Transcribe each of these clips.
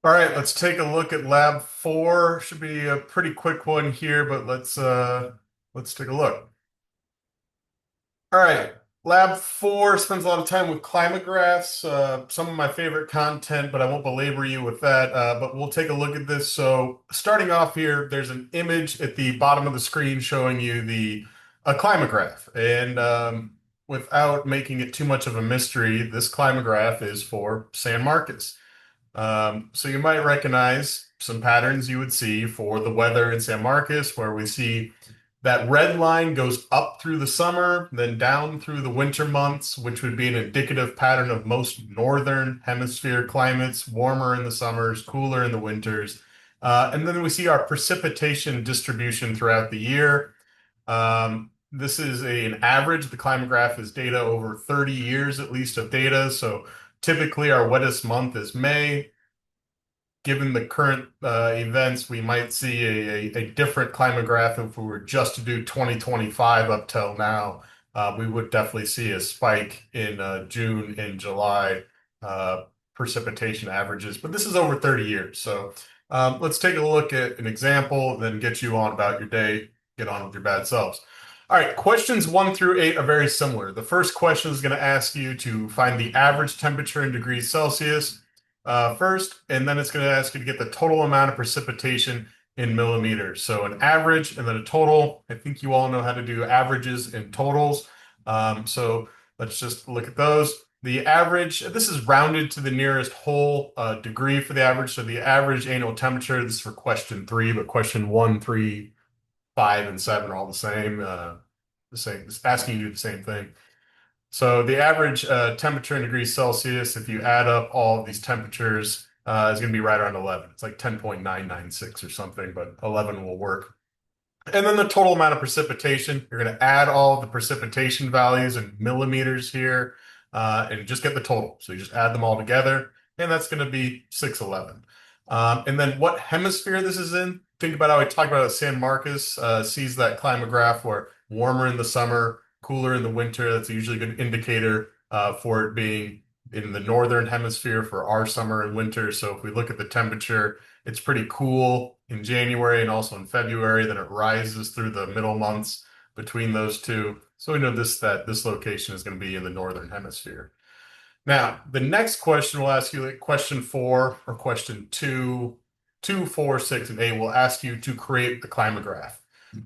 All right, let's take a look at lab 4. Should be a pretty quick one here, but let's take a look. All right, lab 4 spends a lot of time with climographs, some of my favorite content, but I won't belabor you with that. But we'll take a look at this. So starting off here, there's an image at the bottom of the screen showing you the a climograph. And without making it too much of a mystery, this climograph is for San Marcos. So you might recognize some patterns you would see for the weather in San Marcos, where we see that red line goes up through the summer, then down through the winter months, which would be an indicative pattern of most northern hemisphere climates, warmer in the summers, cooler in the winters. And then we see our precipitation distribution throughout the year. This is an average. The climograph is data over 30 years at least of data. So typically our wettest month is May. Given the current events, we might see a different climograph if we were just to do 2025 up till now. We would definitely see a spike in June and July uh, precipitation averages, but this is over 30 years. So let's take a look at an example, then get you on about your day, get on with your bad selves. All right, questions 1 through 8 are very similar. The first question is going to ask you to find the average temperature in degrees Celsius first, and then it's going to ask you to get the total amount of precipitation in millimeters. So an average and then a total. I think you all know how to do averages and totals. So let's just look at those. The average, this is rounded to the nearest whole degree for the average. So the average annual temperature, this is for question 3, but question 1, 3, 5, and 7 are all the same, it's asking you to do the same thing. So the average temperature in degrees Celsius, if you add up all of these temperatures, is going to be right around 11. It's like 10.996 or something, but 11 will work. And then the total amount of precipitation, you're going to add all of the precipitation values in millimeters here and just get the total. So you just add them all together, and that's going to be 611. And then what hemisphere this is in, think about how I talked about San Marcos sees that climograph where warmer in the summer, cooler in the winter. That's usually a good indicator for it being in the northern hemisphere for our summer and winter. So if we look at the temperature, it's pretty cool in January and also in February. Then it rises through the middle months between those two. So we know that this location is going to be in the northern hemisphere. Now, the next question will ask you, like question 4 or question 2, 2, 4, 6, and 8 will ask you to create the climograph.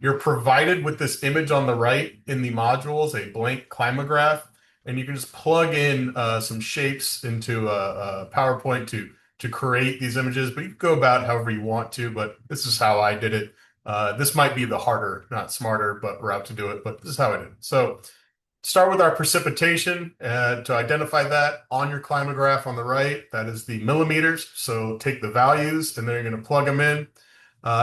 You're provided with this image on the right in the modules, a blank climograph, and you can just plug in some shapes into a PowerPoint to create these images, but you can go about however you want to, but this is how I did it. This might be the harder, not smarter, but route to do it, but this is how I did it. So start with our precipitation to identify that on your climograph on the right. That is the millimeters. So take the values and then you're going to plug them in.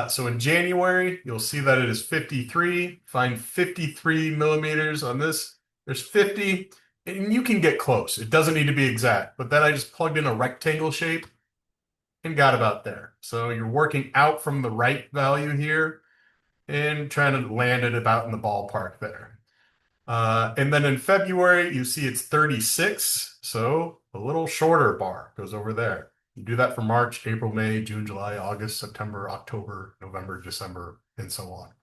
So in January, you'll see that it is 53. Find 53 millimeters on this. There's 50, and you can get close. It doesn't need to be exact, but then I just plugged in a rectangle shape and got about there. So you're working out from the right value here and trying to land it about in the ballpark there. And then in February, you see it's 36. So a little shorter bar goes over there. You do that for March, April, May, June, July, August, September, October, November, December, and so on.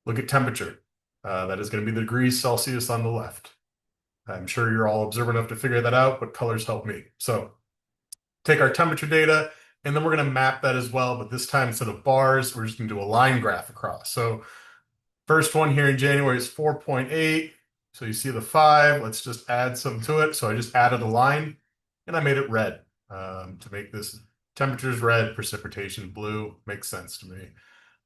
Look at temperature. That is going to be the degrees Celsius on the left. I'm sure you're all observant enough to figure that out, but colors help me. So take our temperature data, and then we're going to map that as well. But this time, instead of bars, we're just going to do a line graph across. So first one here in January is 4.8. So you see the 5. Let's just add some to it. So I just added a line and I made it red to make this temperatures red, precipitation blue. Makes sense to me.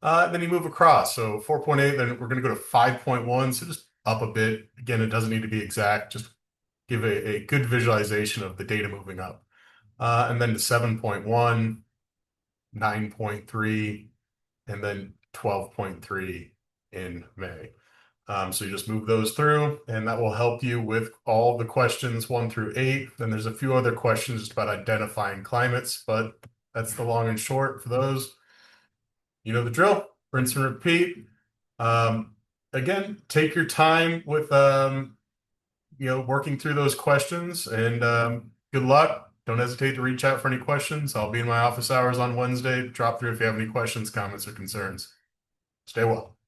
Then you move across. So 4.8, then we're going to go to 5.1. So just up a bit. Again, it doesn't need to be exact. Just give a good visualization of the data moving up. And then to 7.1, 9.3, and then 12.3 in May. So you just move those through, and that will help you with all the questions 1 through 8. Then there's a few other questions just about identifying climates, but that's the long and short for those. You know the drill, rinse and repeat. Again, take your time with working through those questions, and good luck. Don't hesitate to reach out for any questions. I'll be in my office hours on Wednesday. Drop through if you have any questions, comments, or concerns. Stay well.